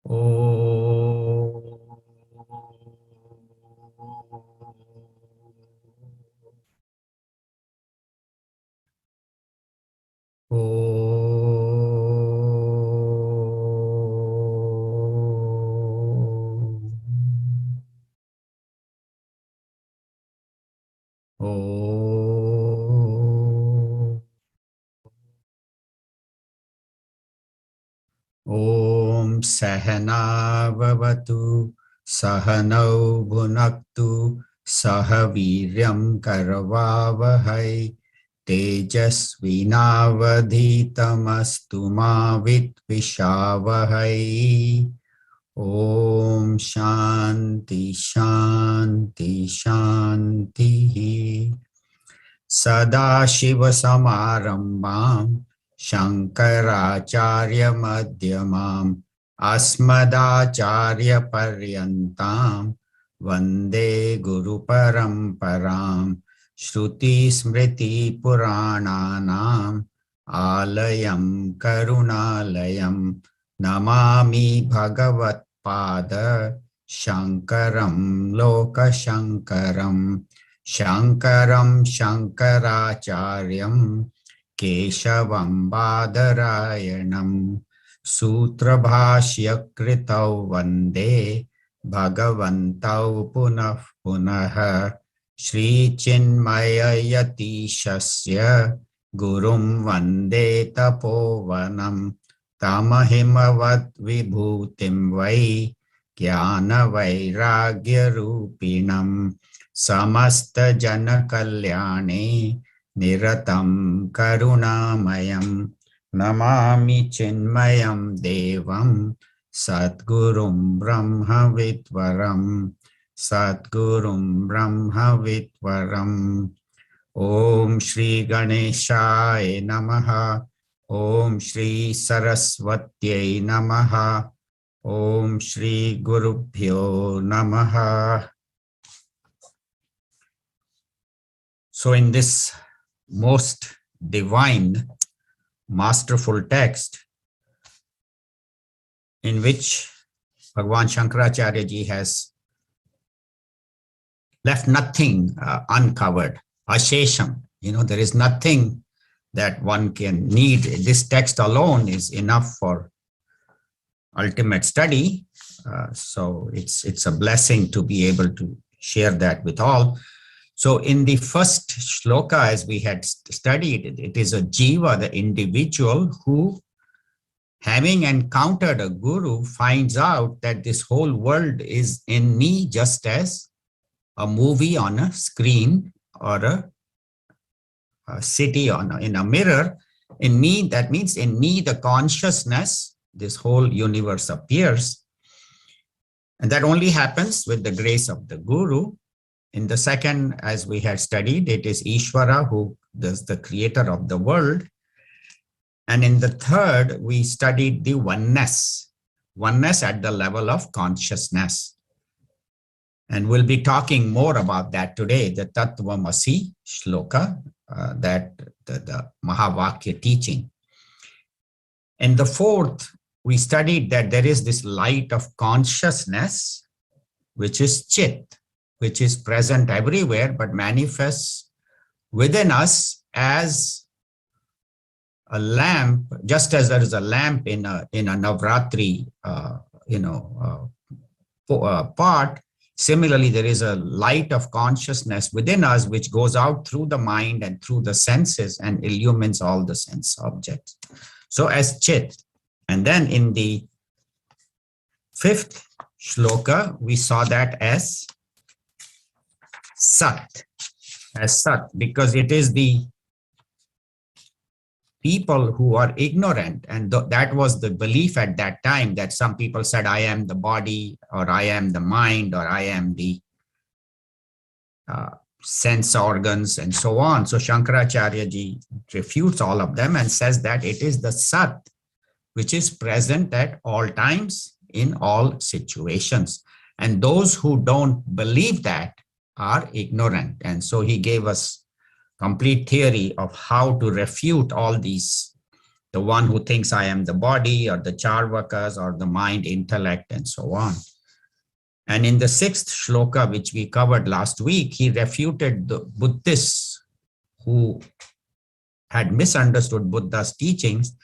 Oh. Om Sahana Vavatu Sahanau Bhunaktu Sahaviryam Karavavahai Tejasvinavadhitamastu ma Vidvishavahai. Om Shanti Shanti Shanti. Sadashiva Samarambam Shankaracharya Madhyamam Asmadacharya Paryantam Vande Guru Paramparam Shruti Smriti Purananam Alayam Karunalayam Namami Bhagavat Pada Shankaram Loka Shankaram Shankaram Shankaracharyam Keshavam Badarayanam Sutrabhashya Kritau Vande Bhagavantau Punah Punah Shri Chinmaya Yatishasya Gurum Vande Tapovanam Tamahimavat Vibhutim Vai Jnana Vairagya Rupinam समस्त जन कल्याणे निरतं करुणामयं नमामि चिन्मयं देवं सद्गुरुं ब्रह्मविद्वरम् ओम श्री गणेशाय नमः ओम श्री सरस्वत्यै नमः ओम श्री गुरुभ्यो नमः. So in this most divine, masterful text, in which Bhagavan Shankaracharya ji has left nothing uncovered, ashesham, there is nothing that one can need. This text alone is enough for ultimate study. So it's a blessing to be able to share that with all. So in the first shloka, as we had studied, it is a jiva, the individual who, having encountered a guru, finds out that this whole world is in me, just as a movie on a screen or a city in a mirror. In me, that means in me, the consciousness, this whole universe appears. And that only happens with the grace of the guru. In the second, as we had studied, it is Ishvara who is the creator of the world. And in the third, we studied the oneness at the level of consciousness. And we'll be talking more about that today, the Tattvamasi shloka, that the Mahavakya teaching. In the fourth, we studied that there is this light of consciousness, which is Chit, which is present everywhere, but manifests within us as a lamp, just as there is a lamp in a Navratri, part. Similarly, there is a light of consciousness within us, which goes out through the mind and through the senses and illumines all the sense objects. So as Chit. And then in the fifth shloka, we saw that as Sat, because it is the people who are ignorant, and that was the belief at that time, that some people said, I am the body, or I am the mind, or I am the sense organs, and so on. So Shankaracharya ji refutes all of them and says that it is the Sat, which is present at all times in all situations. And those who don't believe that are ignorant. And so he gave us complete theory of how to refute all these the one who thinks I am the body or the charvakas or the mind, intellect, and so on. And in the 6th shloka, which we covered last week, he refuted the Buddhists who had misunderstood Buddha's teachings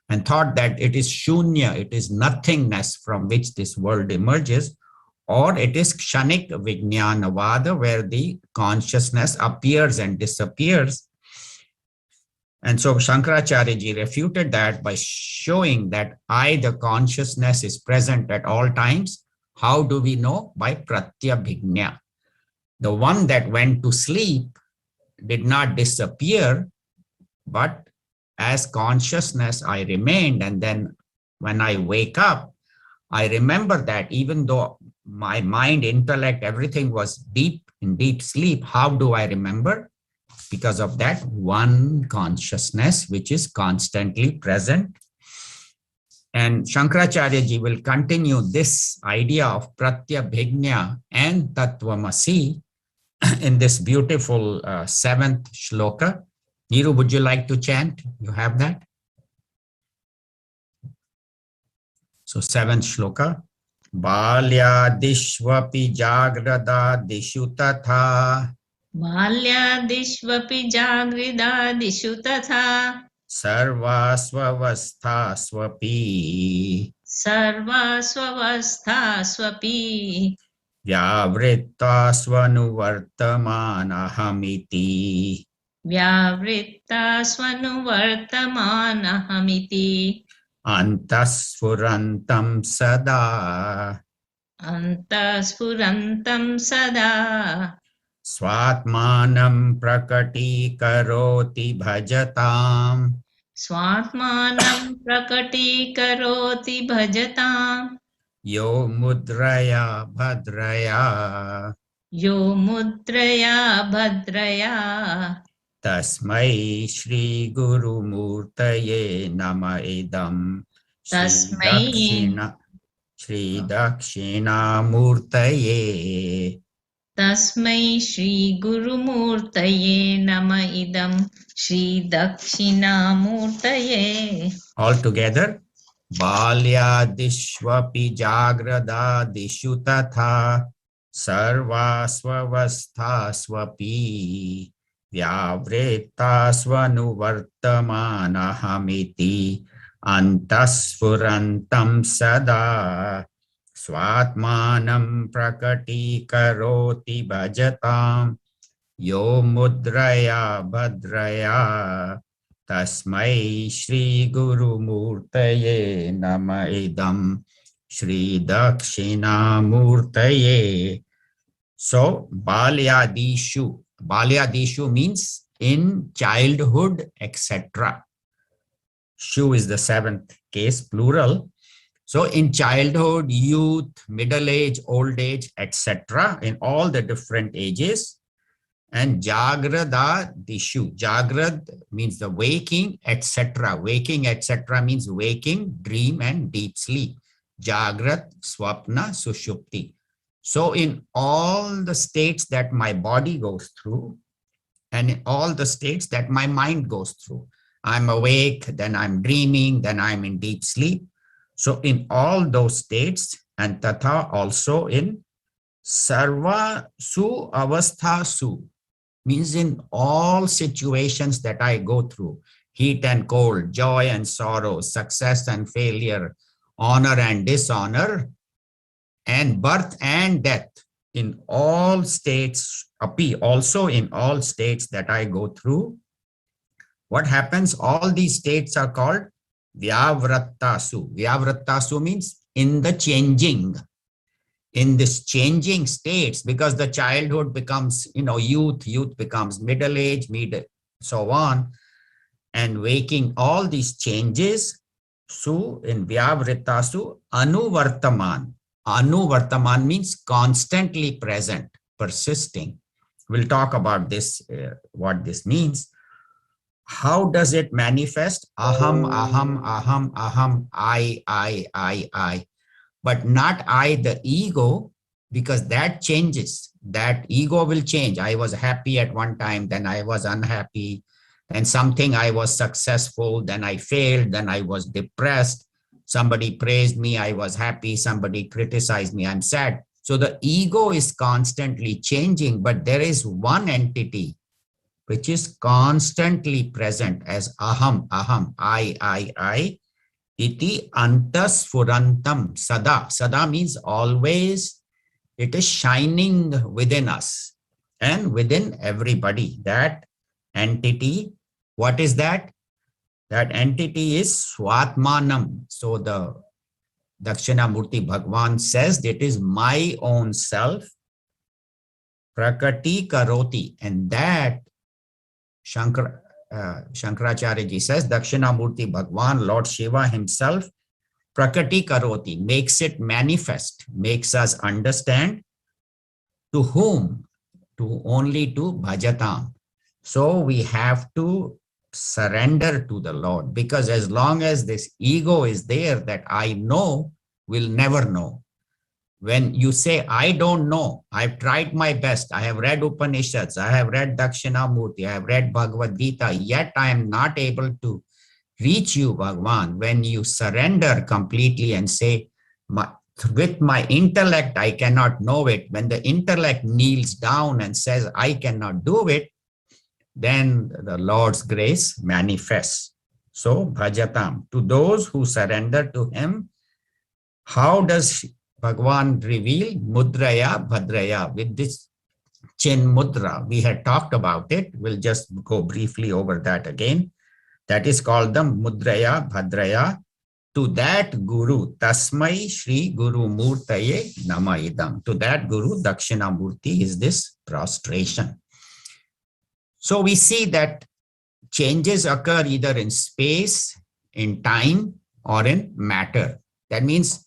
and thought that it is shunya, it is nothingness from which this world emerges, or it is kshanik vijnanavada, where the consciousness appears and disappears. And so Shankaracharya ji refuted that by showing that the consciousness, is present at all times. How do we know? By pratyabhignya. The one that went to sleep did not disappear, but as consciousness I remained. And then when I wake up, I remember that even though my mind, intellect, everything was in deep sleep, how do I remember? Because of that one consciousness, which is constantly present. And Shankaracharya ji will continue this idea of pratyabhignya and tattvamasi in this beautiful 7th shloka. Neeru, would you like to chant? You have that? So 7th shloka. Balyadishvapi jagradadishu tatha. बाल्यादिष्वपि जागृदादिषु तथा सर्वास्वस्थास्वपि सर्वास्वस्थास्वपि व्यावृत्तास्वनुवर्तमानहमिति व्यावृत्तास्वनुवर्तमानहमिति अन्तःस्फुरन्तं सदा अन्तःस्फुरन्तं सदा स्वात्मानं प्रकटीकरोति भजताम् स्वात्मानं प्रकटीकरोति भजताम् यो मुद्रया भद्रया यो मुद्रया भद्रया तस्मै श्रीगुरुमूर्तये नमः इदम् तस्मै श्रीदक्षिणामूर्तये तस्मै श्रीगुरुमूर्तये नमः इदं श्रीदक्षिणामूर्तये. All together. बाल्यादिष्वपि जाग्रदादिषु तथा सर्वास्वस्थास्वपि व्यावृत्तास्वनुवर्तमानहमिति अन्तःस्फुरन्तं सदा स्वात्मानं प्रकटीकरोति भजताम् यो मुद्रया भद्रया तस्मै श्रीगुरुमूर्तये नमः इदं श्रीदक्षिणामूर्तये. So balyadishu. Balyadishu means in childhood, etc. Shu is the 7th case, plural. So in childhood, youth, middle age, old age, etc. in all the different ages. And jagrada dishu. Jagrad means the waking, etc. Waking, etc. means waking, dream, and deep sleep. Jagrad, swapna, sushupti. So in all the states that my body goes through, and in all the states that my mind goes through, I'm awake, then I'm dreaming, then I'm in deep sleep. So in all those states, and tatha also in sarva su avastha su, means in all situations that I go through, heat and cold, joy and sorrow, success and failure, honor and dishonor, and birth and death, in all states, api, also in all states that I go through. What happens? All these states are called vyavrattasu. Vyavrattasu means in the changing. In this changing states, because the childhood becomes, youth becomes middle age, so on, and waking, all these changes. So in vyavrittasu, anuvartaman. Anuvartaman means constantly present, persisting. We'll talk about this, what this means. How does it manifest? Aham, aham, aham, aham, I. But not I, the ego, because that changes. That ego will change. I was happy at one time, then I was unhappy, and something I was successful, then I failed, then I was depressed. Somebody praised me, I was happy. Somebody criticized me, I'm sad. So the ego is constantly changing, but there is one entity which is constantly present as aham, aham, I, iti antasfurantam sada. Sada means always. It is shining within us and within everybody. That entity, what is that? That entity is Swatmanam. So the Dakshinamurti Bhagwan says it is my own self, Prakati Karoti, and that Shankaracharya ji says, Dakshinamurti Bhagwan, Lord Shiva himself, Prakati Karoti, makes it manifest, makes us understand to whom? To only to Bhajatam. So we have to surrender to the Lord, because as long as this ego is there that I know, will never know. When you say, I don't know, I've tried my best, I have read Upanishads, I have read Dakshinamurti, I have read Bhagavad Gita, yet I am not able to reach you, Bhagwan. When you surrender completely and say, with my intellect, I cannot know it. When the intellect kneels down and says, I cannot do it, then the Lord's grace manifests. So, Bhajatam, to those who surrender to him, how does Bhagwan reveal? Mudraya Bhadraya, with this chin mudra. We had talked about it. We'll just go briefly over that again. That is called the Mudraya Bhadraya. To that Guru, Tasmai Shri Guru Murtaye Namaidam. To that Guru, Dakshinamurti, is this prostration. So we see that changes occur either in space, in time, or in matter. That means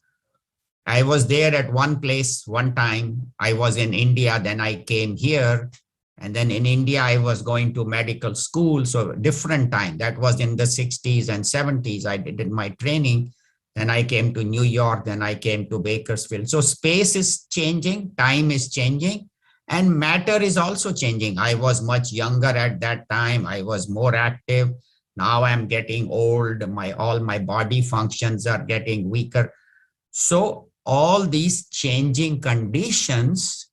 I was there at one place one time. I was in India, then I came here. And then in India, I was going to medical school. So different time. That was in the 60s and 70s. I did my training. Then I came to New York. Then I came to Bakersfield. So space is changing. Time is changing. And matter is also changing. I was much younger at that time. I was more active. Now I'm getting old. All my body functions are getting weaker. So all these changing conditions,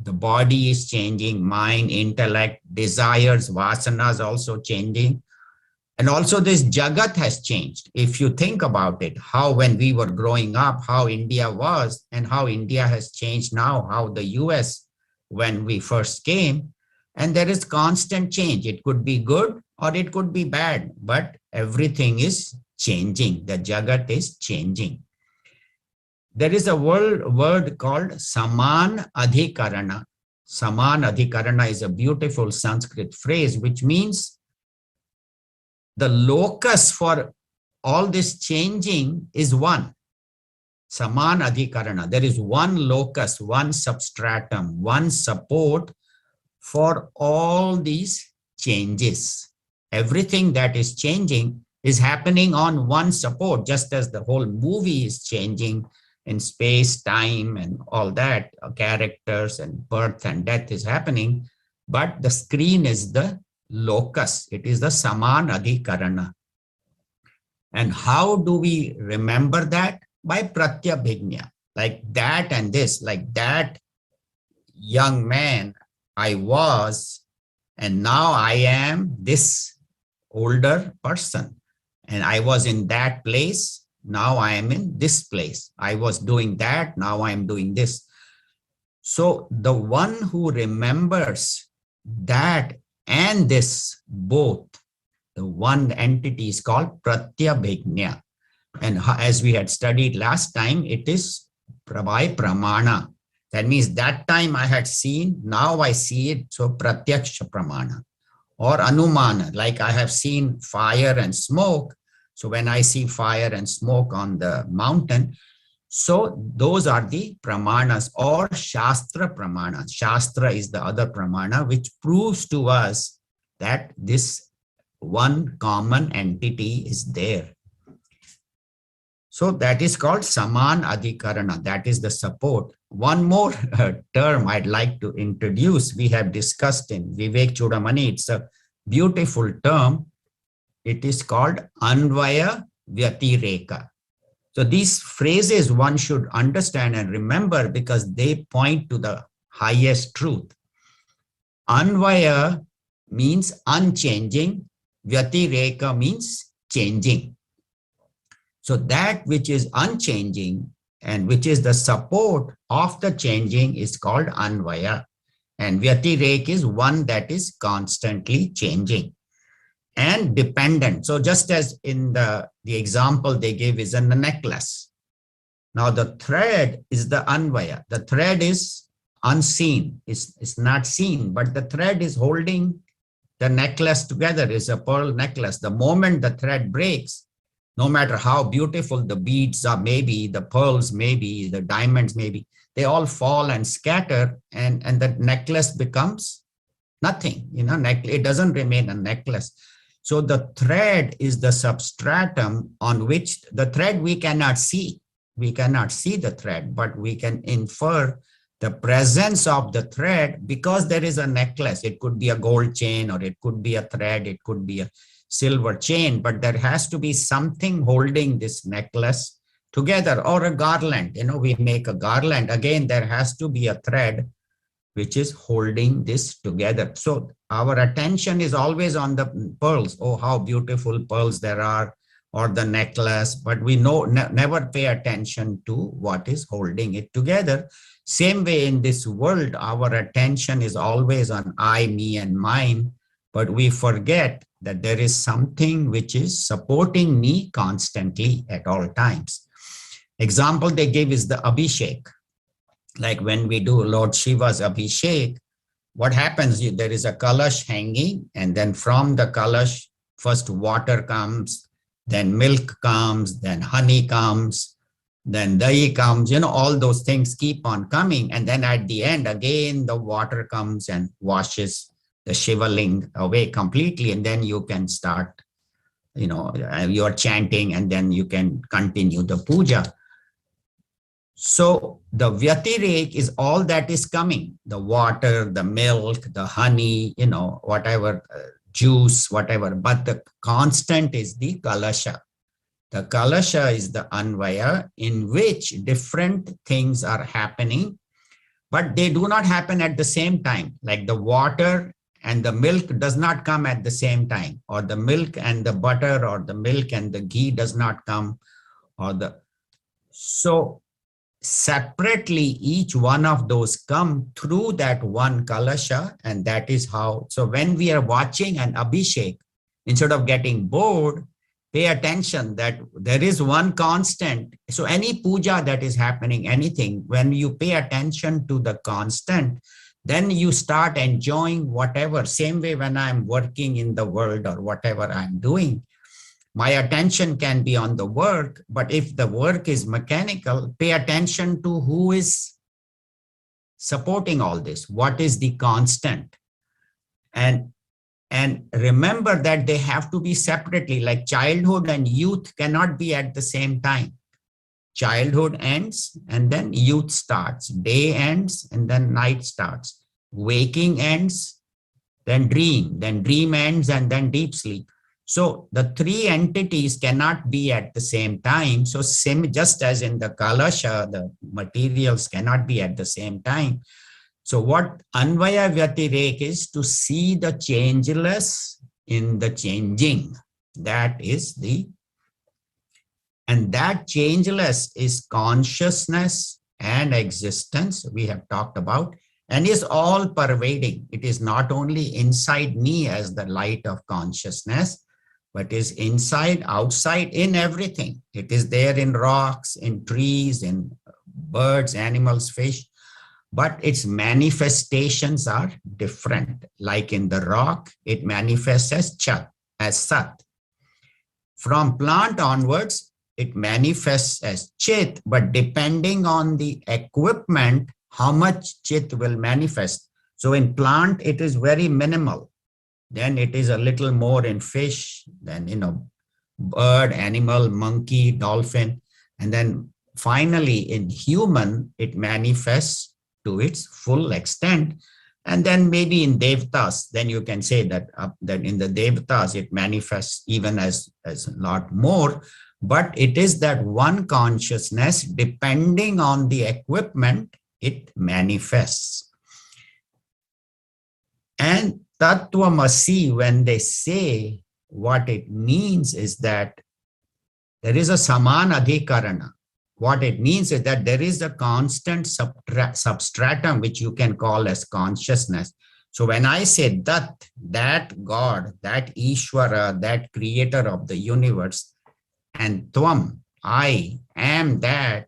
the body is changing, mind, intellect, desires, vasanas also changing. And also this Jagat has changed. If you think about it, how when we were growing up, how India was and how India has changed now, how the US when we first came, and there is constant change. It could be good or it could be bad, but everything is changing. The Jagat is changing. There is a word called Saman Adhikarana. Saman Adhikarana is a beautiful Sanskrit phrase, which means the locus for all this changing is one. Saman Adhikarana. There is one locus, one substratum, one support for all these changes. Everything that is changing is happening on one support, just as the whole movie is changing in space, time, and all that, characters and birth and death is happening, but the screen is the locus. It is the Saman Adhikarana. And how do we remember that? By Pratyabhijna, like that and this, like that young man I was, and now I am this older person. And I was in that place. Now I am in this place. I was doing that. Now I am doing this. So the one who remembers that and this both, the one entity is called Pratyabhijna. And as we had studied last time, it is by Pramana. That means that time I had seen, now I see it. So Pratyaksha Pramana. Or Anumana, like I have seen fire and smoke. So when I see fire and smoke on the mountain, so those are the pramanas or Shastra Pramana. Shastra is the other pramana, which proves to us that this one common entity is there. So that is called Saman Adhikarana. That is the support. One more term I'd like to introduce. We have discussed in Vivek Chudamani. It's a beautiful term. It is called Anvaya Vyatireka. So these phrases one should understand and remember because they point to the highest truth. Anvaya means unchanging. Vyatireka means changing. So that which is unchanging and which is the support of the changing is called Anvaya. And Vyatirek is one that is constantly changing and dependent. So just as in the example they gave is in the necklace. Now the thread is the Anvaya. The thread is unseen, it's not seen, but the thread is holding the necklace together, is a pearl necklace. The moment the thread breaks, no matter how beautiful the beads are, maybe the pearls, maybe the diamonds, maybe they all fall and scatter, and the necklace becomes nothing. You know, it doesn't remain a necklace. So the thread is the substratum on which the thread we cannot see. We cannot see the thread, but we can infer the presence of the thread because there is a necklace. It could be a gold chain, or it could be a thread, it could be a silver chain, but there has to be something holding this necklace together, or a garland. You know, we make a garland. Again, there has to be a thread which is holding this together. So our attention is always on the pearls. Oh, how beautiful pearls there are, or the necklace, but we never pay attention to what is holding it together. Same way in this world, our attention is always on I, me, and mine, but we forget that there is something which is supporting me constantly at all times. Example they give is the Abhishek. Like when we do Lord Shiva's Abhishek, what happens? There is a kalash hanging, and then from the kalash, first water comes, then milk comes, then honey comes, then dahi comes, you know, all those things keep on coming. And then at the end, again, the water comes and washes the Shivaling away completely. And then you can start, you know, you're chanting, and then you can continue the puja. So the Vyatirek is all that is coming, the water, the milk, the honey, you know, whatever, juice, whatever, but the constant is the Kalasha. The Kalasha is the Anvaya in which different things are happening, but they do not happen at the same time. Like the water and the milk does not come at the same time, or the milk and the butter, or the milk and the ghee does not come, or so separately, each one of those come through that one Kalasha, and that is how. So when we are watching an Abhishek, instead of getting bored, pay attention that there is one constant. So any puja that is happening, anything, when you pay attention to the constant, then you start enjoying whatever. Same way when I'm working in the world or whatever I'm doing, my attention can be on the work, but if the work is mechanical, pay attention to who is supporting all this. What is the constant? And remember that they have to be separately, like childhood and youth cannot be at the same time. Childhood ends and then youth starts. Day ends and then night starts. Waking ends, then dream ends, and then deep sleep. So the three entities cannot be at the same time. So same, just as in the Kalasha, the materials cannot be at the same time. So what Anvaya Vyatirek is to see the changeless in the changing. That is and that changeless is consciousness and existence we have talked about, and is all pervading. It is not only inside me as the light of consciousness, but is inside, outside, in everything. It is there in rocks, in trees, in birds, animals, fish, but its manifestations are different. Like in the rock, it manifests as Chat, as Sat. From plant onwards, it manifests as Chit, but depending on the equipment, how much Chit will manifest. So in plant, it is very minimal. Then it is a little more in fish, then, you know, bird, animal, monkey, dolphin. And then finally in human, it manifests to its full extent. And then maybe in Devatas, then you can say that, that in the Devatas, it manifests even as a lot more, but it is that one consciousness, depending on the equipment, it manifests. And Tattvamasi, when they say, what it means is that there is a Samanadhikarana. What it means is that there is a constant substratum, which you can call as consciousness. So when I say that God, that Ishvara, that creator of the universe, and Tvam, I am that.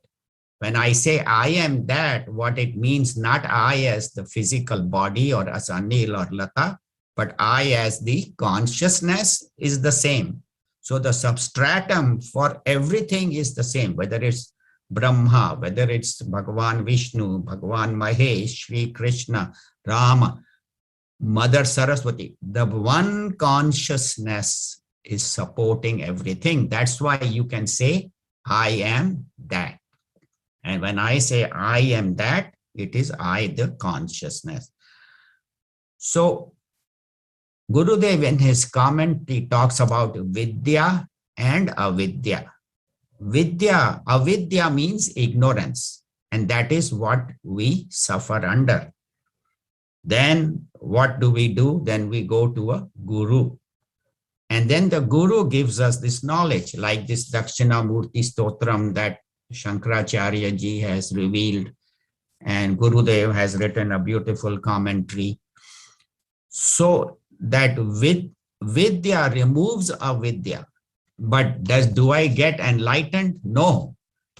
When I say I am that, what it means, not I as the physical body or as Anil or Lata, but I as the consciousness is the same. So the substratum for everything is the same, whether it's Brahma, whether it's Bhagavan Vishnu, Bhagavan Mahesh, Sri Krishna, Rama, Mother Saraswati. The one consciousness is supporting everything. That's why you can say, I am that. And when I say I am that, it is I, the consciousness. So Gurudev, in his comment, he talks about Vidya and Avidya. Avidya means ignorance, and that is what we suffer under. Then what do? Then we go to a guru. And then the guru gives us this knowledge, like this Dakshinamurti Stotram that Shankaracharya ji has revealed, and Gurudev has written a beautiful commentary. So that Vidya removes Avidya. But do I get enlightened? No.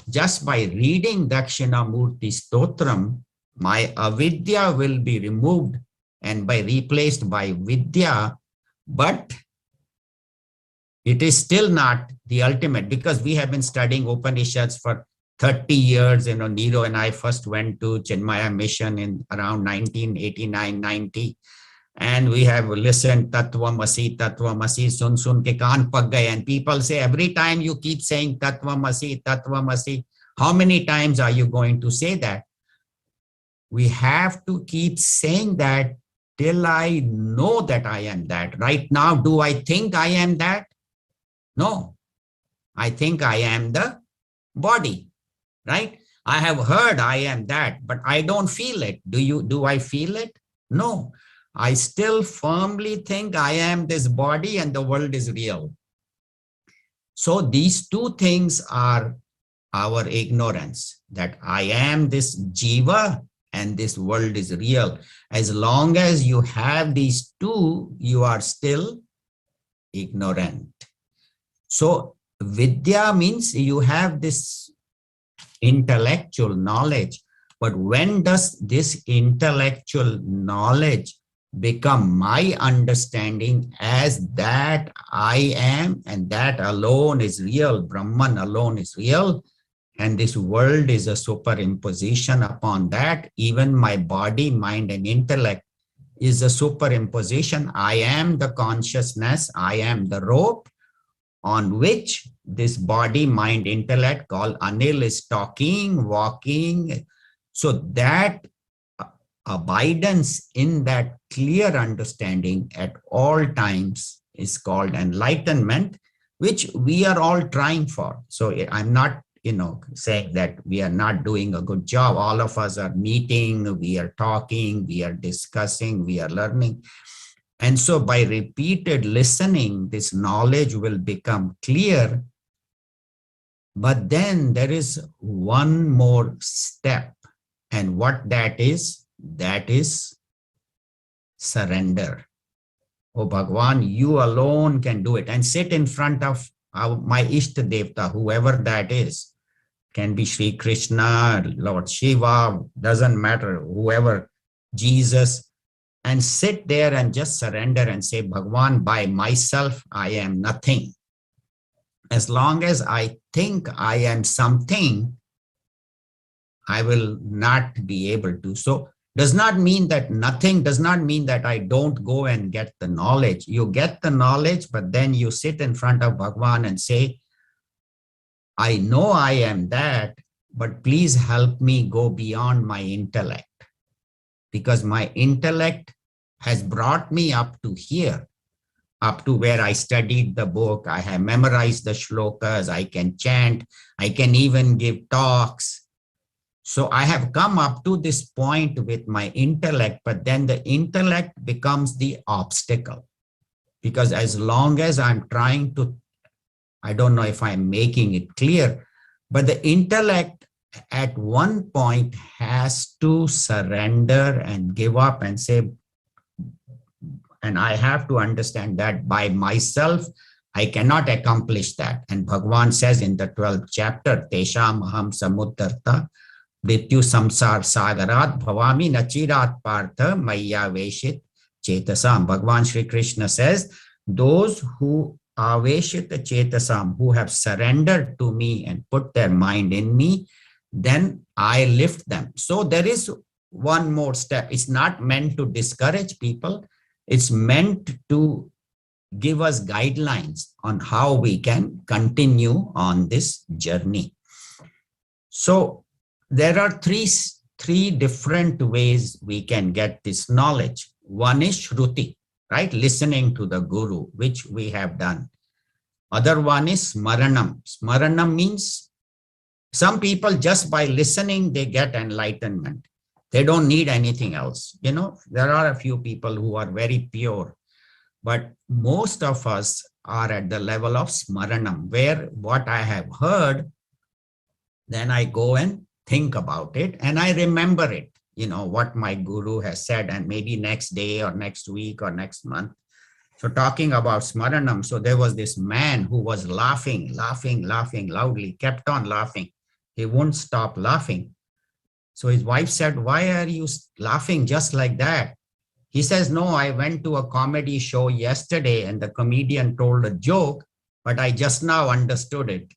Just by reading Dakshinamurti Stotram, my Avidya will be removed and replaced by Vidya, but it is still not the ultimate, because we have been studying Upanishads for 30 years. You know, Nero and I first went to Chinmaya Mission in around 1989-90. And we have listened Tattvamasi, sun ke kaan pak gaye. And people say, every time you keep saying Tattvamasi, how many times are you going to say that? We have to keep saying that till I know that I am that. Right now, do I think I am that? No, I think I am the body, right? I have heard I am that, but I don't feel it. Do I feel it? No. I still firmly think I am this body and the world is real. So these two things are our ignorance, that I am this jiva and this world is real. As long as you have these two, you are still ignorant. So Vidya means you have this intellectual knowledge, but when does this intellectual knowledge become my understanding as that I am and that alone is real, Brahman alone is real, and this world is a superimposition upon that. Even my body, mind, and intellect is a superimposition. I am the consciousness, I am the rope on which this body, mind, intellect called Anil is talking, walking. So that abidance in that clear understanding at all times is called enlightenment, which we are all trying for. So I'm not, saying that we are not doing a good job. All of us are meeting, we are talking, we are discussing, we are learning. And so by repeated listening, this knowledge will become clear. But then there is one more step. And what that is surrender. Oh Bhagwan, you alone can do it. And sit in front of my Ishta Devta, whoever that is. Can be Sri Krishna, Lord Shiva, doesn't matter, whoever, Jesus. And sit there and just surrender and say, Bhagwan, by myself, I am nothing. As long as I think I am something, I will not be able to. So does not mean that nothing, does not mean that I don't go and get the knowledge. You get the knowledge, but then you sit in front of Bhagwan and say, I know I am that, but please help me go beyond my intellect. because my intellect has brought me up to here, up to where I studied the book. I have memorized the shlokas. I can chant. I can even give talks. So I have come up to this point with my intellect, but then the intellect becomes the obstacle. Because as long as I'm trying to, I don't know if I'm making it clear, but the intellect at one point has to surrender and give up and say, and I have to understand that by myself, I cannot accomplish that. And Bhagavan says in the 12th chapter, Tesham aham samuddarta, Mrityu samsar sagarat bhavami nachirat partha maya veshit chetasam. Bhagavan Shri Krishna says, those who aveshit chetasam, who have surrendered to me and put their mind in me, then I lift them. So there is one more step. It's not meant to discourage people. It's meant to give us guidelines on how we can continue on this journey. So there are three different ways we can get this knowledge. One is Shruti, right? Listening to the Guru, which we have done. Other one is Smaranam. Smaranam means some people just by listening, they get enlightenment. They don't need anything else. You know, there are a few people who are very pure, but most of us are at the level of Smaranam, where what I have heard, then I go and think about it and I remember it, you know, what my guru has said, and maybe next day or next week or next month. So talking about Smaranam, so there was this man who was laughing loudly, kept on laughing. He wouldn't stop laughing. So his wife said, why are you laughing just like that? He says, no, I went to a comedy show yesterday and the comedian told a joke, but I just now understood it.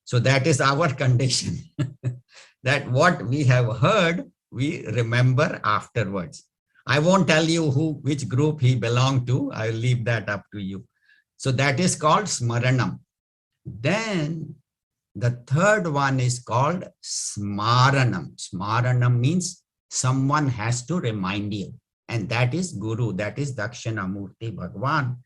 So that is our condition, that what we have heard, we remember afterwards. I won't tell you which group he belonged to. I'll leave that up to you. So that is called Smaranam. Then the third one is called Smaranam. Smaranam means someone has to remind you. And that is Guru, that is Dakshinamurti Bhagavan,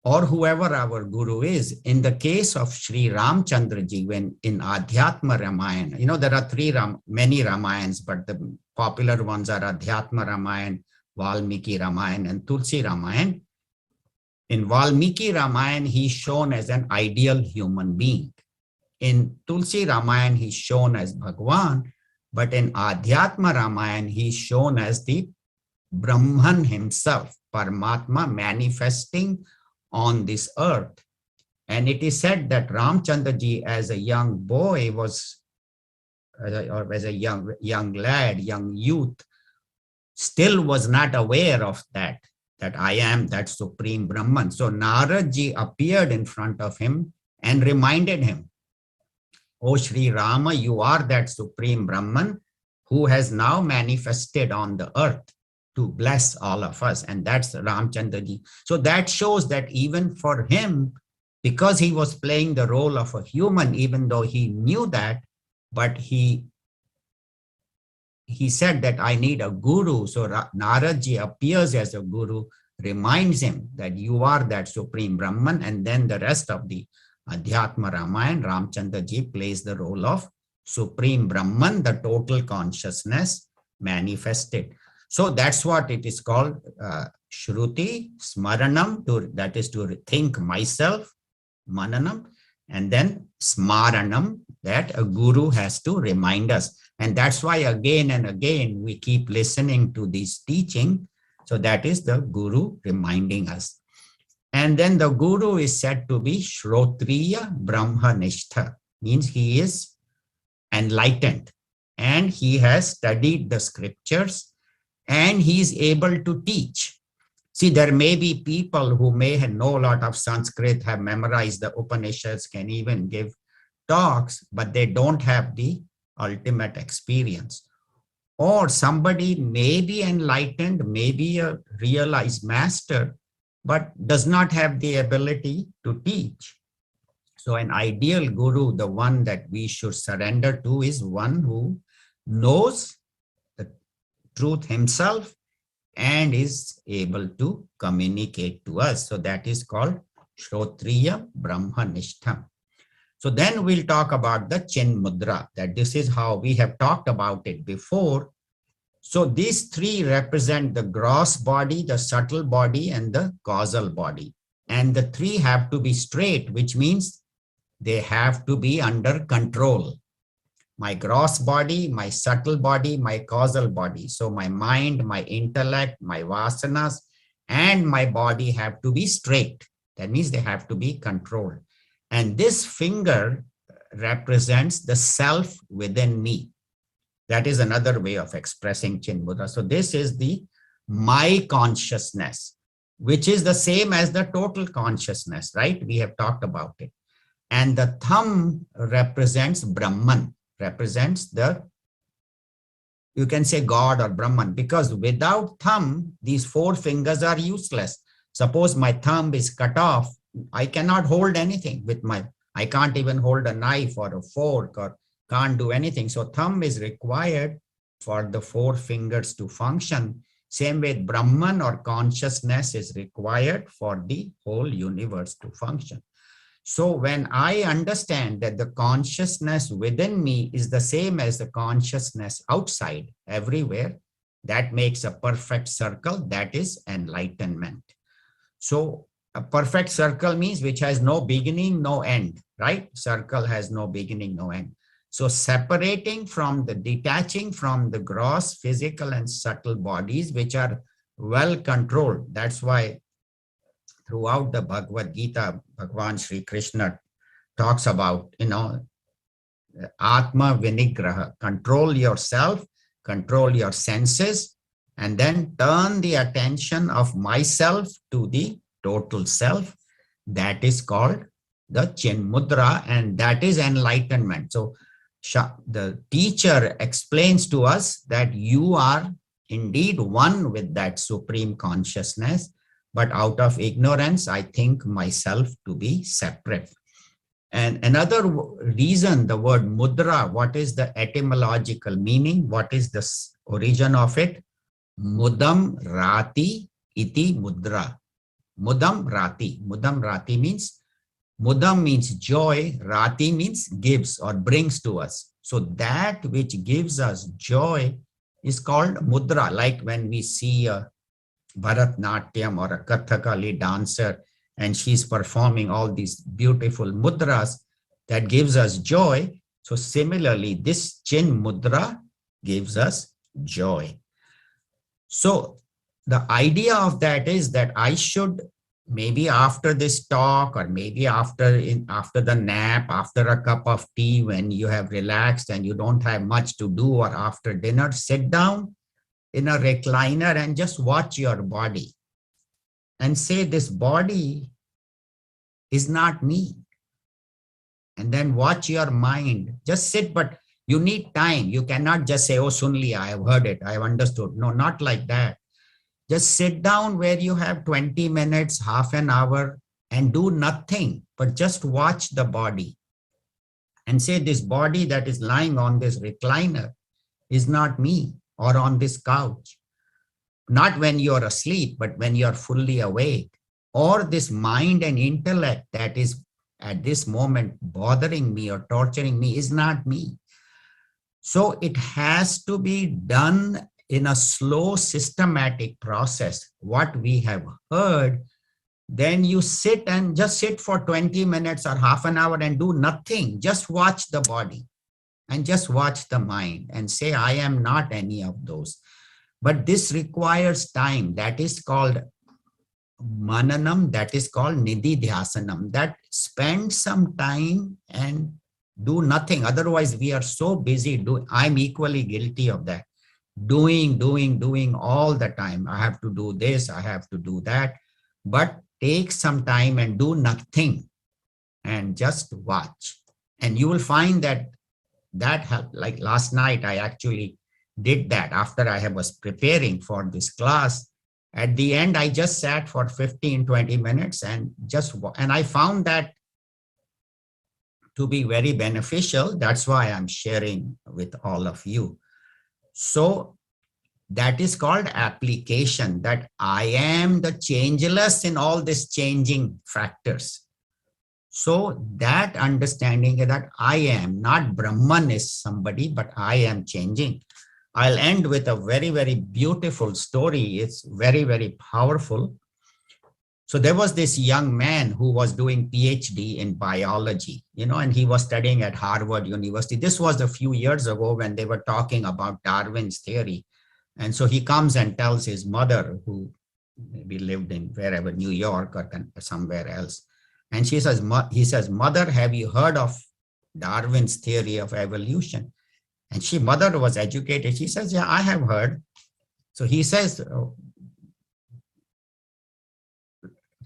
or whoever our Guru is. In the case of Sri Ramchandra Ji, when in Adhyatma Ramayana, you know, there are many Ramayans, but the popular ones are Adhyatma Ramayana, Valmiki Ramayana, and Tulsi Ramayana. In Valmiki Ramayana, he's shown as an ideal human being. In Tulsi Ramayana, he's shown as Bhagavan, but in Adhyatma Ramayana, he's shown as the Brahman himself, Paramatma, manifesting on this earth. And it is said that Ramchandra Ji, as a young boy, was, or as a young lad, young youth, still was not aware of that I am that Supreme Brahman. So Narad Ji appeared in front of him and reminded him, oh Sri Rama, you are that Supreme Brahman who has now manifested on the earth to bless all of us. And that's Ramchandra Ji. So that shows that even for him, because he was playing the role of a human, even though he knew that, but he said that I need a guru. So Narad Ji appears as a guru, reminds him that you are that Supreme Brahman. And then the rest of the Adhyatma Ramayana, Ramchandra Ji plays the role of Supreme Brahman, the total consciousness manifested. So that's what it is called, Shruti, Smaranam, that is to think myself, Mananam, and then Smaranam, that a guru has to remind us. And that's why again and again we keep listening to this teaching. So that is the guru reminding us. And then the guru is said to be Shrotriya Brahmanishtha, means he is enlightened and he has studied the scriptures and he is able to teach. See, there may be people who may know a lot of Sanskrit, have memorized the Upanishads, can even give talks, but they don't have the ultimate experience. Or somebody may be enlightened, may be a realized master, but does not have the ability to teach. So an ideal guru, the one that we should surrender to, is one who knows truth himself and is able to communicate to us. So that is called Shrotriya Brahmanishtham. So then we'll talk about the Chin Mudra, that this is how we have talked about it before. So these three represent the gross body, the subtle body, and the causal body. And the three have to be straight, which means they have to be under control. My gross body, my subtle body, my causal body. So my mind, my intellect, my vasanas, and my body have to be straight. That means they have to be controlled. And this finger represents the self within me. That is another way of expressing Chin Mudra. So this is the my consciousness, which is the same as the total consciousness, right? We have talked about it. And the thumb represents Brahman, represents the, you can say God or Brahman, because without thumb, these four fingers are useless. Suppose my thumb is cut off, I cannot hold anything with I can't even hold a knife or a fork or can't do anything. So thumb is required for the four fingers to function. Same way Brahman or consciousness is required for the whole universe to function. So when I understand that the consciousness within me is the same as the consciousness outside everywhere, that makes a perfect circle. That is enlightenment. So a perfect circle means which has no beginning, no end, right? Circle has no beginning, no end. So detaching from the gross physical and subtle bodies, which are well controlled. That's why throughout the Bhagavad Gita, Bhagavan Sri Krishna talks about, Atma Vinigraha, control yourself, control your senses, and then turn the attention of myself to the total self. That is called the Chin Mudra, and that is enlightenment. So the teacher explains to us that you are indeed one with that supreme consciousness, but out of ignorance, I think myself to be separate. And another reason, the word mudra, what is the etymological meaning? What is the origin of it? Mudam rati iti mudra. Mudam rati. Mudam rati means, mudam means joy, rati means gives or brings to us. So that which gives us joy is called mudra. Like when we see a Bharatnatyam or a Kathakali dancer and she's performing all these beautiful mudras that gives us joy. So similarly, this Chin Mudra gives us joy. So the idea of that is that I should, maybe after this talk or maybe after the nap, after a cup of tea, when you have relaxed and you don't have much to do, or after dinner, sit down in a recliner and just watch your body and say, this body is not me. And then watch your mind. Just sit, but you need time. You cannot just say, oh, sun liya, I have heard it, I have understood. No, not like that. Just sit down where you have 20 minutes, half an hour, and do nothing, but just watch the body. And say, this body that is lying on this recliner is not me, or on this couch. Not when you're asleep, but when you're fully awake. Or this mind and intellect that is at this moment bothering me or torturing me is not me. So it has to be done in a slow, systematic process. What we have heard, then you sit and just sit for 20 minutes or half an hour and do nothing. Just watch the body and just watch the mind and say, I am not any of those. But this requires time. That is called mananam, that is called nididhyasanam, that spend some time and do nothing. Otherwise, we are so busy. I'm equally guilty of that. Doing all the time. I have to do this, I have to do that. But take some time and do nothing and just watch. And you will find that helped. Like last night, I actually did that after I was preparing for this class. At the end, I just sat for 15-20 minutes and I found that to be very beneficial. That's why I'm sharing with all of you. So That is called application, that I am the changeless in all these changing factors. So that understanding that I am, not Brahman is somebody, but I am changing. I'll end with a very, very beautiful story. It's very, very powerful. So there was this young man who was doing PhD in biology, and he was studying at Harvard University. This was a few years ago when they were talking about Darwin's theory. And so he comes and tells his mother, who maybe lived in wherever, New York or somewhere else. And he says, "Mother, have you heard of Darwin's theory of evolution?" And mother was educated. She says, "Yeah, I have heard." So he says,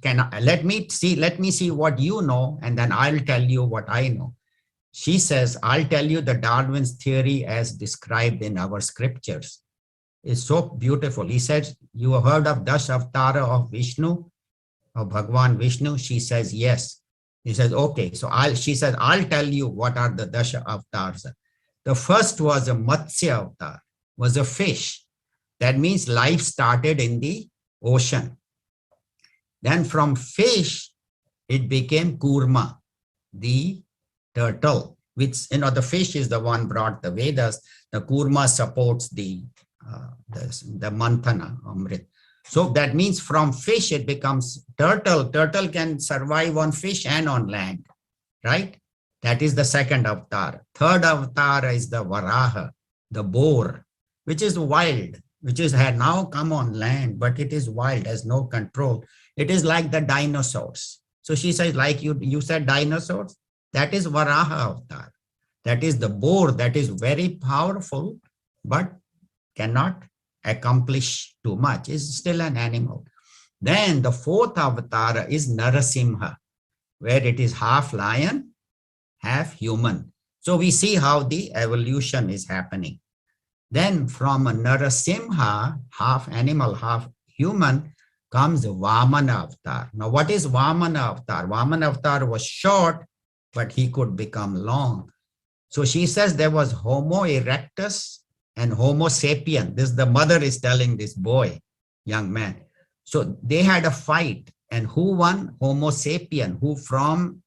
let me see what you know, and then I'll tell you what I know. She says, "I'll tell you the Darwin's theory as described in our scriptures." It's so beautiful. He says, "You have heard of Dash Avatara of Vishnu, of Bhagwan Vishnu?" She says, "Yes." He says, "Okay." So she says, "I'll tell you what are the Dasha avatars." The first was a Matsya avatar, was a fish. That means life started in the ocean. Then from fish, it became Kurma, the turtle, which, the fish is the one brought the Vedas. The Kurma supports the Manthana, Amrit. So that means from fish, it becomes turtle. Turtle can survive on fish and on land, right? That is the second avatar. Third avatar is the Varaha, the boar, which is wild, which had now come on land, but it is wild, has no control. It is like the dinosaurs. So she says, like you said dinosaurs, that is Varaha avatar. That is the boar that is very powerful, but cannot accomplish too much, is still an animal. Then the fourth avatar is Narasimha, where it is half lion, half human. So we see how the evolution is happening. Then from a Narasimha, half animal, half human, comes Vamana avatar. Now, what is Vamana avatar? Vamana avatar was short, but he could become long. So she says there was Homo erectus and Homo sapien. The mother is telling this boy, young man. So they had a fight, and who won? Homo sapien, who from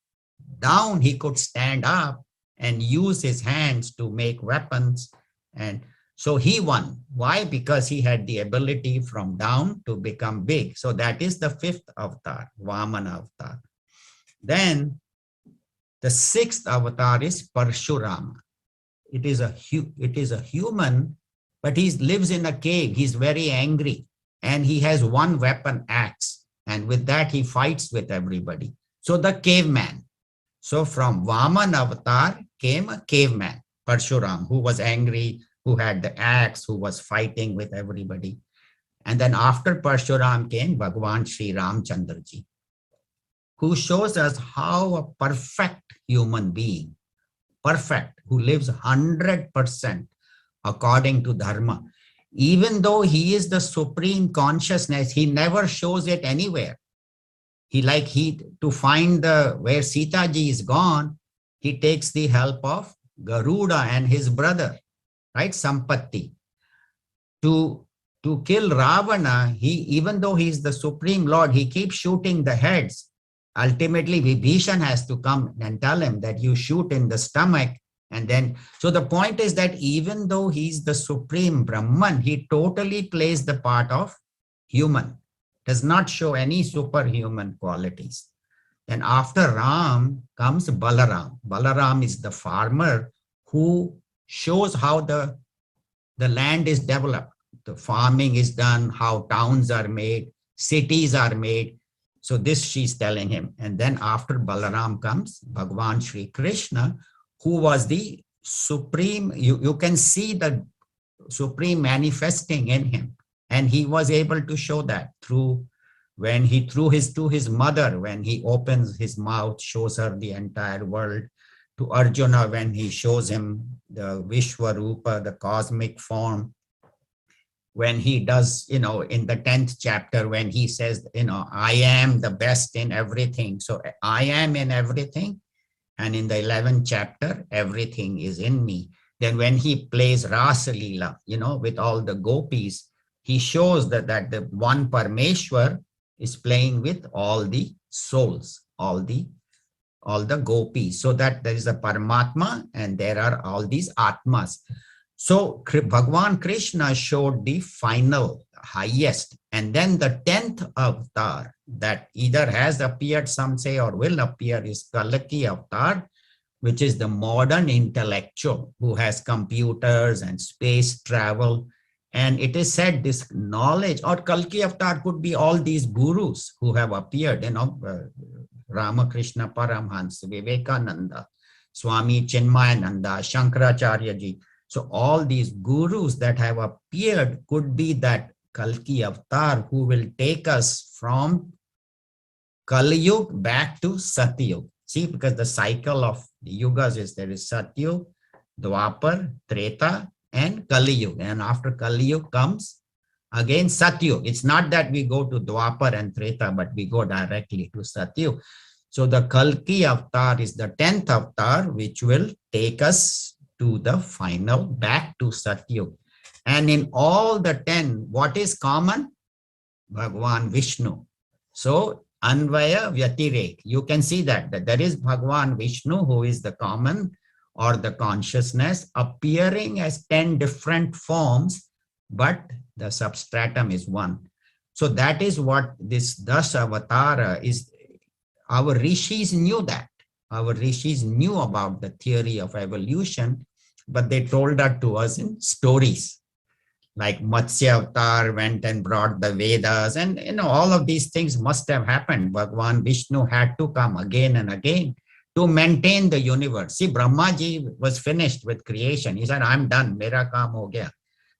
down he could stand up and use his hands to make weapons. And so he won. Why? Because he had the ability from down to become big. So that is the fifth avatar, Vamana avatar. Then the sixth avatar is Parshurama. It is a human, but he lives in a cave. He's very angry, and he has one weapon, axe. And with that, he fights with everybody. So the caveman. So from Vaman avatar came a caveman, Parshuram, who was angry, who had the axe, who was fighting with everybody. And then after Parshuram came Bhagwan Sri Ramchandra Ji, who shows us how a perfect human being, perfect, who lives 100% according to dharma, even though he is the supreme consciousness, he never shows it anywhere. To find where Sita Ji is gone, he takes the help of Garuda and his brother, right, Sampatti. To kill Ravana, even though he is the supreme lord, he keeps shooting the heads. Ultimately, Vibhishan has to come and tell him that you shoot in the stomach. And then, so the point is that even though he's the supreme Brahman, he totally plays the part of human, does not show any superhuman qualities. Then after Ram comes Balaram. Balaram is the farmer who shows how the land is developed. The farming is done, how towns are made, cities are made. So this she's telling him. And then after Balaram comes Bhagwan Sri Krishna, who was the supreme, you can see the supreme manifesting in him. And he was able to show that when he threw to his mother, when he opens his mouth, shows her the entire world. To Arjuna, when he shows him the Vishwarupa, the cosmic form. When he does, in the 10th chapter, when he says, I am the best in everything. So I am in everything. And in the 11th chapter, everything is in me. Then when he plays Rasa Leela, with all the gopis, he shows that the one Parameshwar is playing with all the souls, all the gopis, so that there is a Paramatma and there are all these Atmas. So Bhagwan Krishna showed the final, highest, and then the 10th avatar that either has appeared, some say, or will appear is Kalki avatar, which is the modern intellectual who has computers and space travel. And it is said this knowledge, or Kalki avatar could be all these gurus who have appeared, Ramakrishna Paramhans, Vivekananda, Swami Chinmayananda, Shankaracharya ji. So all these gurus that have appeared could be that Kalki avatar who will take us from Kali Yuga back to Satyug. See, because the cycle of the yugas is there is Satyug, Dwapar, Treta, and Kali Yuga. And after Kali Yuga comes again Satyug. It's not that we go to Dwapar and Treta, but we go directly to Satyug. So the Kalki avatar is the 10th avatar, which will take us to the final, back to Satyug. And in all the 10, what is common? Bhagwan Vishnu. So Anvaya Vyatirek, you can see that there is Bhagwan Vishnu who is the common or the consciousness appearing as 10 different forms, but the substratum is one. So that is what this Das Avatara is. Our rishis knew that. Our rishis knew about the theory of evolution, but they told that to us in stories. Like Matsya Avatar went and brought the Vedas, and all of these things must have happened. Bhagwan Vishnu had to come again and again to maintain the universe. See, Brahmaji was finished with creation. He said, I'm done, mera kaam ho gaya.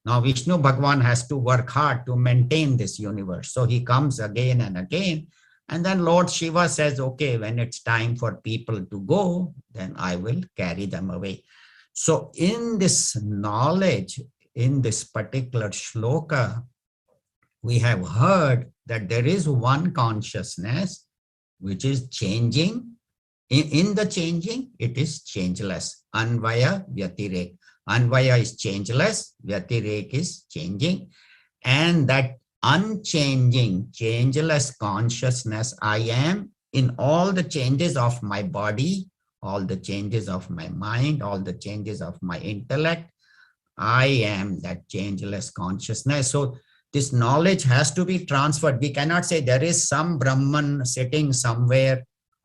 Now Vishnu Bhagwan has to work hard to maintain this universe. So he comes again and again. And then Lord Shiva says, okay, when it's time for people to go, then I will carry them away. So in this knowledge, in this particular shloka, we have heard that there is one consciousness which is changing. In the changing, it is changeless. Anvaya Vyatirek. Anvaya is changeless, Vyatirek is changing. And that unchanging, changeless consciousness, I am in all the changes of my body, all the changes of my mind, all the changes of my intellect. I am that changeless consciousness. So this knowledge has to be transferred. We cannot say there is some Brahman sitting somewhere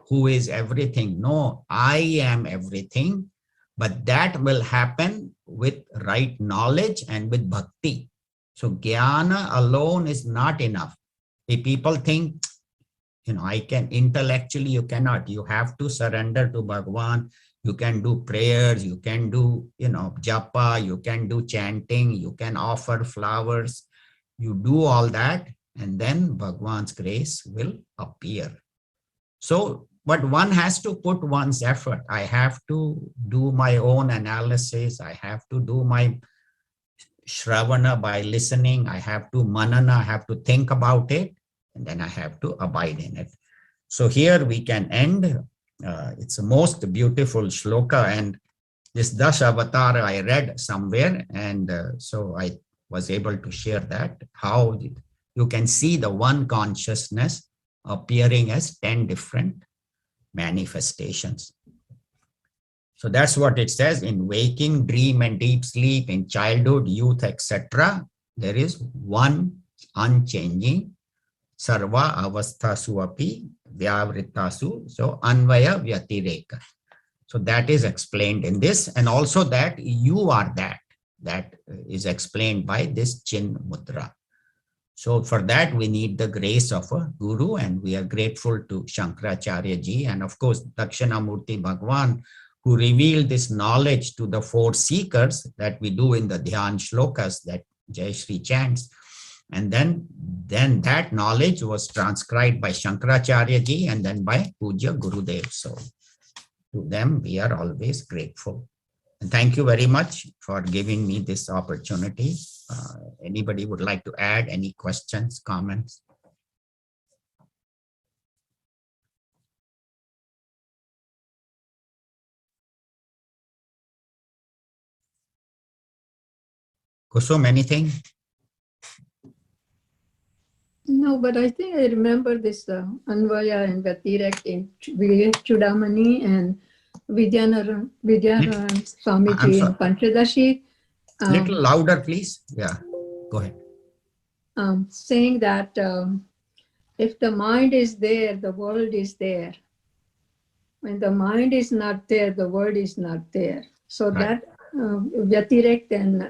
who is everything. No, I am everything, but that will happen with right knowledge and with bhakti. So jnana alone is not enough. If people think, I can intellectually, you cannot. You have to surrender to Bhagwan. You can do prayers, you can do, japa, you can do chanting, you can offer flowers. You do all that, and then Bhagwan's grace will appear. So, but one has to put one's effort. I have to do my own analysis. I have to do my Shravana by listening. I have to manana, I have to think about it, and then I have to abide in it. So here we can end. It's a most beautiful shloka, and this Dashavatara I read somewhere, and so I was able to share that, how you can see the one consciousness appearing as 10 different manifestations. So that's what it says in waking, dream, and deep sleep, in childhood, youth, etc. There is one unchanging sarva avasthasu api vyavritasu. So anvaya vyatireka. So that is explained in this, and also that you are that. That is explained by this Chin Mudra. So for that, we need the grace of a guru, and we are grateful to Shankaracharya ji, and of course, Dakshinamurti Bhagwan, who revealed this knowledge to the 4 seekers that we do in the Dhyan shlokas that Jayashree chants. And then that knowledge was transcribed by Shankaracharya ji and then by Puja Gurudev. So to them, we are always grateful. And thank you very much for giving me this opportunity. Anybody would like to add any questions, comments? Kusum, anything? No, but I think I remember this Anvaya and Vatirak in Vivek Chudamani and Vidyanarayan Swamiji sorry. and Panchadashi. Little louder, please. Yeah, go ahead. Saying that if the mind is there, the world is there. When the mind is not there, the world is not there. So Right. that Vyatirekt and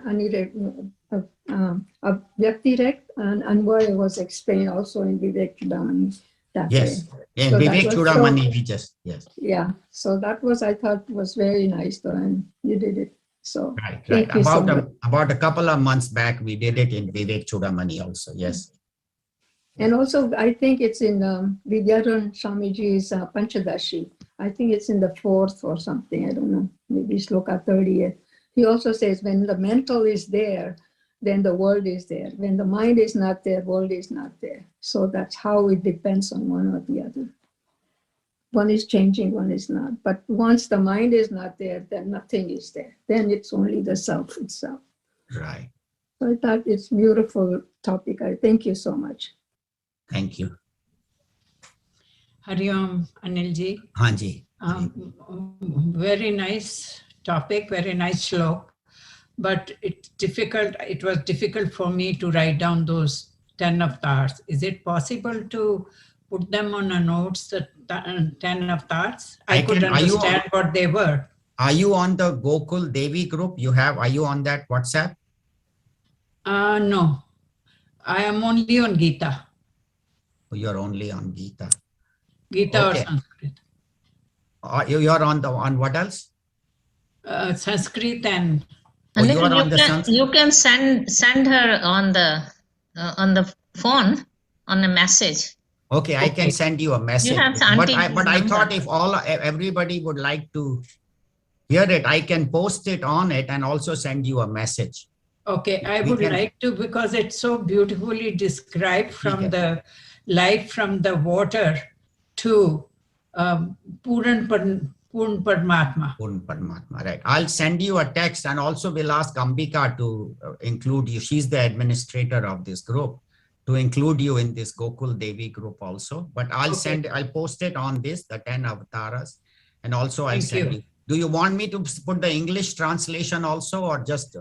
Vyatirekt and Anvaya was explained also in Vivek Chudamani that Yes. way. In So that Vivek was Chudamani, we just, yes. Yeah, so that was, I thought was very nice though, and you did it. So Right, right. thank you so much. About a couple of months back, we did it in Vivek Chudamani also. Yes. And also, I think it's in Vidyaran Swamiji's Panchadashi. I think it's in the 4th or something. I don't know. Maybe Sloka 30th. He also says when the mental is there, then the world is there. When the mind is not there, world is not there. So that's how it depends on one or the other. One is changing, one is not. But once the mind is not there, then nothing is there. Then it's only the self itself. Right. So I thought it's a beautiful topic. I thank you so much. Thank you. Hari Om, Anilji. Hanji. Very nice topic, very nice shlok. But it's difficult. It was difficult for me to write down those 10 avatars. Is it possible to put them on a notes, the 10 avatars? I could understand what they were. Are you on the Gokul Devi group? Are you on that WhatsApp? No, I am only on Gita. You're only on Gita. Gita Okay. or Sanskrit. You're on what else? Sanskrit and Oh, you are on the Sanskrit? You can send her on the phone on a message. Okay, I can send you a message. You have But Santi's I thought number. if everybody would like to hear it, I can post it on it and also send you a message. Okay, I would like to, because it's so beautifully described from the light from the water to Puran Paramatma. Puran Paramatma, right. I'll send you a text and also we'll ask Ambika to include you. She's the administrator of this group, to include you in this Gokul Devi group also. But I'll post it on this, the 10 avatars, and also I'll send you. Do you want me to put the English translation also, or just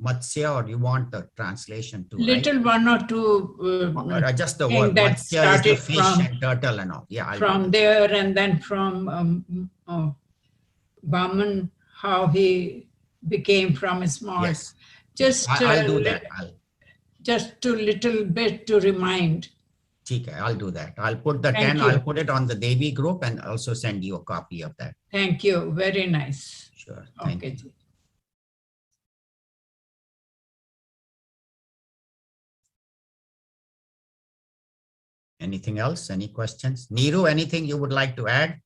Matsya, or you want the translation too? Little right? one or two. Just the word. Matsya is the fish and turtle and all. Yeah. From there, and then from Vaman, how he became from a small. Yes. Just I'll do that. Just a little bit to remind. Okay, I'll do that. I'll put the Thank 10, you. I'll put it on the Devi group and also send you a copy of that. Thank you. Very nice. Sure. Thank you. You. Anything else? Any questions? Neeru, anything you would like to add?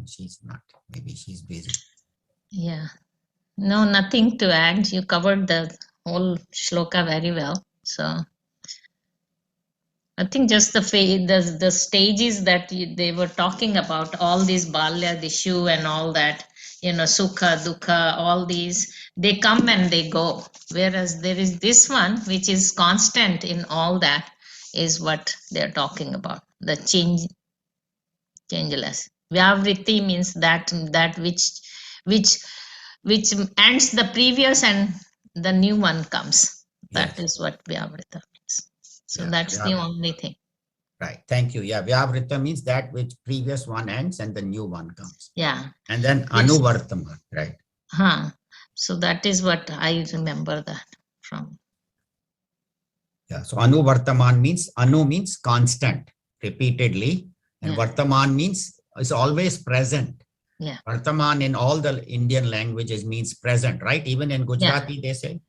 She's not. Maybe she's busy. Yeah. No, nothing to add. You covered the whole shloka very well. So I think just the stages that they were talking about, all these Balya, Dishu and all that, Sukha, Dukha, all these, they come and they go. Whereas there is this one, which is constant in all that, is what they're talking about. The changeless. Vyavriti means that which ends the previous and the new one comes. That is what Vyavrita means. So that's the only thing. Right. Thank you. Yeah. Vyavrita means that which previous one ends and the new one comes. Yeah. And then Anuvartama, right? So that is what I remember that from. Yeah. So Anuvartaman means, Anu means constant, repeatedly. And Vartaman means it's always present. Yeah. Vartaman in all the Indian languages means present, right? Even in Gujarati, they say.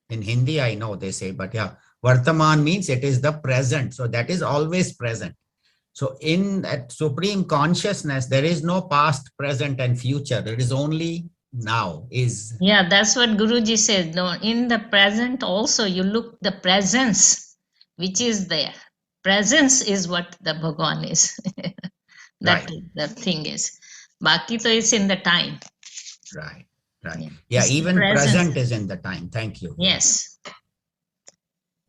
In Hindi, I know they say, but yeah, Vartaman means it is the present. So that is always present. So in that supreme consciousness, there is no past, present, and future. There is only now is. Yeah, that's what Guruji said. No, in the present also, you look the presence, which is there. Presence is what the Bhagwan is. That the thing is. Baki to is in the time. Right. Right. Yeah. Yeah, It's even present. present is in the time. Thank you. Yes,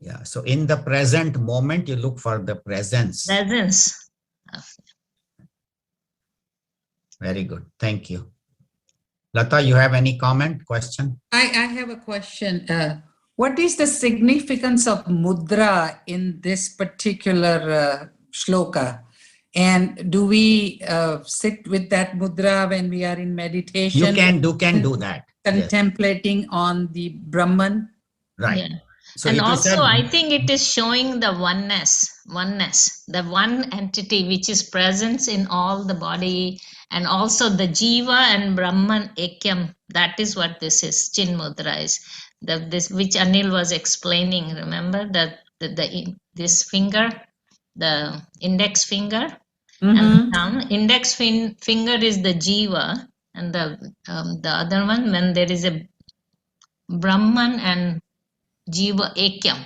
Yeah. So in the present moment, you look for the presence. presence. Very good. Thank you. Lata, you have any comment, question? I have a question. What is the significance of mudra in this particular shloka? And do we sit with that mudra when we are in meditation? You can do that. Yes. Contemplating on the Brahman? Right. Yeah. So And it is also, said, I think it is showing the oneness, the one entity which is present in all the body, and also the Jiva and Brahman Ekyam. That is what this is. Chin Mudra is this which Anil was explaining. Remember that this finger, the index finger, and the thumb. Index finger is the Jiva, and the other one when there is a Brahman and Jiva Ekyam.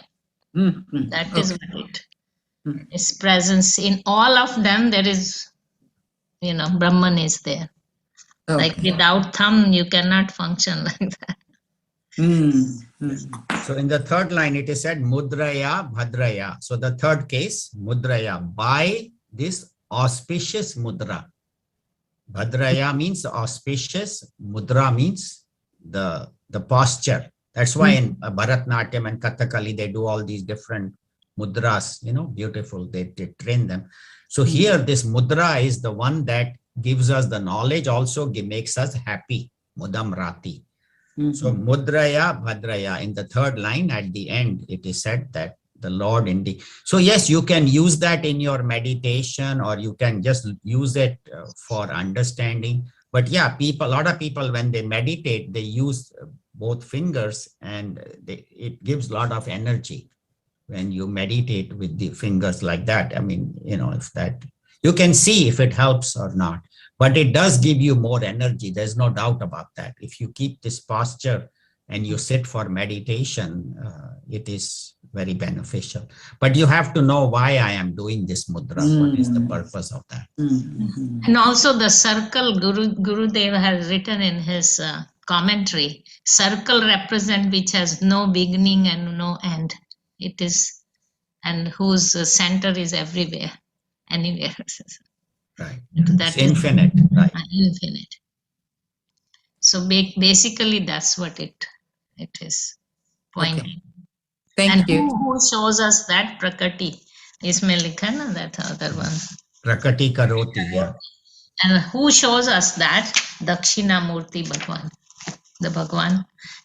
Mhm. That is Okay. what it Hmm. is. Presence in all of them. There is, Brahman is there. Like Okay. without thumb, you cannot function like that. Mm, mm. so in the third line, it is said mudraya bhadraya. So the third case, mudraya, by this auspicious mudra. Bhadraya means auspicious, mudra means the posture. That's why in Bharatnatyam and Kathakali, they do all these different mudras, beautiful, they train them. So here, this mudra is the one that gives us the knowledge, also makes us happy, mudam rati. So mudraya bhadraya, in the third line at the end, it is said that the Lord indeed. So yes, you can use that in your meditation, or you can just use it for understanding. But yeah, a lot of people, when they meditate, they use both fingers, and it gives a lot of energy when you meditate with the fingers like that. I mean, if that, you can see if it helps or not, but it does give you more energy. There's no doubt about that. If you keep this posture and you sit for meditation, it is very beneficial. But you have to know why I am doing this mudra. What is the purpose of that? And also the circle, Gurudev has written in his commentary, circle represent which has no beginning and no end. It is, and whose center is everywhere, anywhere. Right. That It's is infinite, right? infinite. So basically, that's what it is pointing. Okay. Thank And you. who shows us that? Prakriti. Isme likha na, that other one. Prakati karoti, yeah. And who shows us that? Dakshinamurti Bhagwan. The Bhagwan.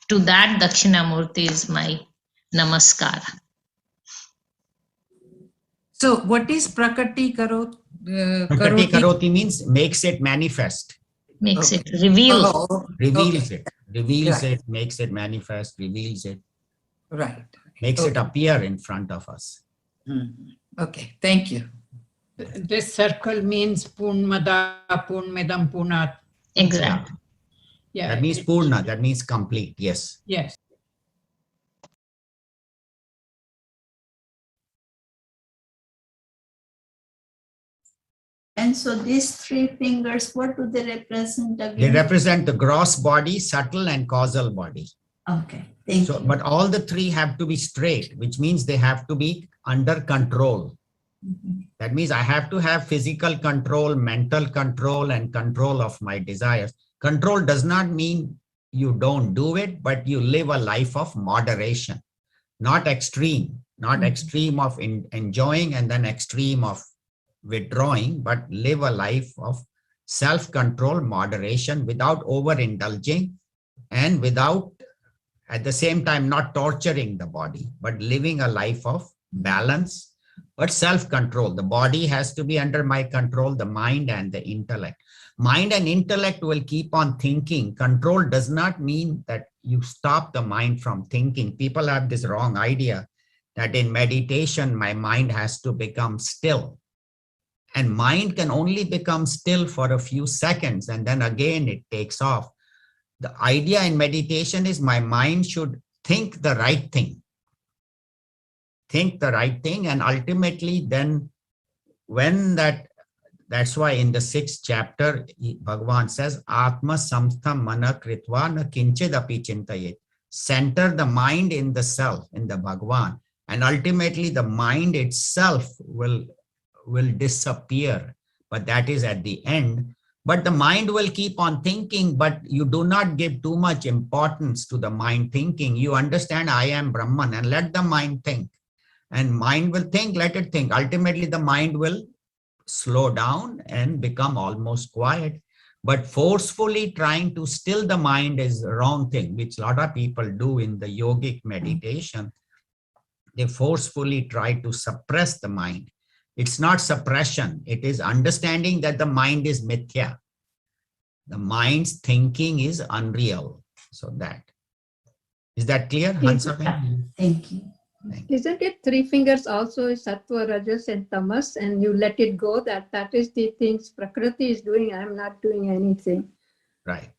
To that Dakshinamurti is my namaskar. So what is Prakati Karoti? Prakati karoti means makes it manifest. Makes Okay. it reveal. Oh, Reveals okay. it, reveals Right. it, makes it manifest, reveals it, Right. makes it Okay. appear in front of us. Okay. Thank you. This circle means Purnamada, Purnamidam, Purnat. Exactly. Yeah. That means Purna, that means complete, yes. Yes. And so these three fingers, what do they represent They again? represent the gross body, subtle and causal body. Okay, thank So, you. but all the three have to be straight, which means they have to be under control. Mhm. That means I have to have physical control, mental control, and control of my desires. Control does not mean you don't do it, but you live a life of moderation, not extreme, not extreme of enjoying and then extreme of withdrawing, but live a life of self-control, moderation, without overindulging, and without, at the same time, not torturing the body, but living a life of balance, but self-control. The body has to be under my control, the mind and the intellect. Mind and intellect will keep on thinking. Control does not mean that you stop the mind from thinking. People have this wrong idea that in meditation, my mind has to become still. And mind can only become still for a few seconds, and then again it takes off. The idea in meditation is my mind should think the right thing. Think the right thing, and ultimately then when that That's why in the 6th chapter, Bhagavan says, Atma samstha mana kritva na kinchidapi chintayet. Center the mind in the self, in the Bhagavan, and ultimately the mind itself will disappear. But that is at the end. But the mind will keep on thinking, but you do not give too much importance to the mind thinking. You understand I am Brahman and let the mind think. And mind will think, let it think. Ultimately, the mind will slow down and become almost quiet. But forcefully trying to still the mind is a wrong thing, which a lot of people do in the yogic meditation. They forcefully try to suppress the mind. It's not suppression. It is understanding that the mind is mithya. The mind's thinking is unreal. So is that clear, Hansa-ben? Thank you. Isn't it 3 fingers also is sattva, rajas, and tamas, and you let it go? That is the things Prakriti is doing. I'm not doing anything. Right.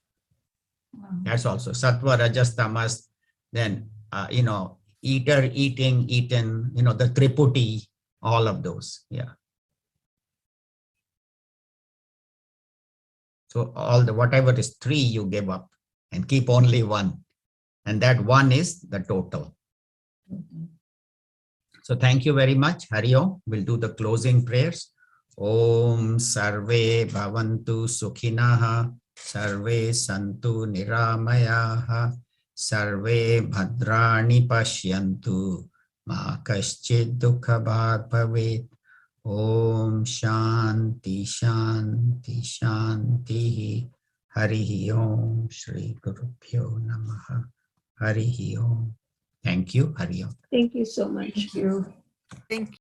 That's also sattva, rajas, tamas. Then eater, eating, eaten. The triputi. All of those. Yeah. So whatever is 3, you give up and keep only 1, and that 1 is the total. So thank you very much. Hari Om. We'll do the closing prayers. Om sarve bhavantu sukhinaha, sarve santu niramayaha, sarve bhadrani pashyantu, ma kaschid dukha bhag bhavet. Om shanti shanti shanti. Hari Om. Shri Gurubhyo Namaha. Hari Om. Thank you. Hari Om. Thank you so much. Thank you. Thank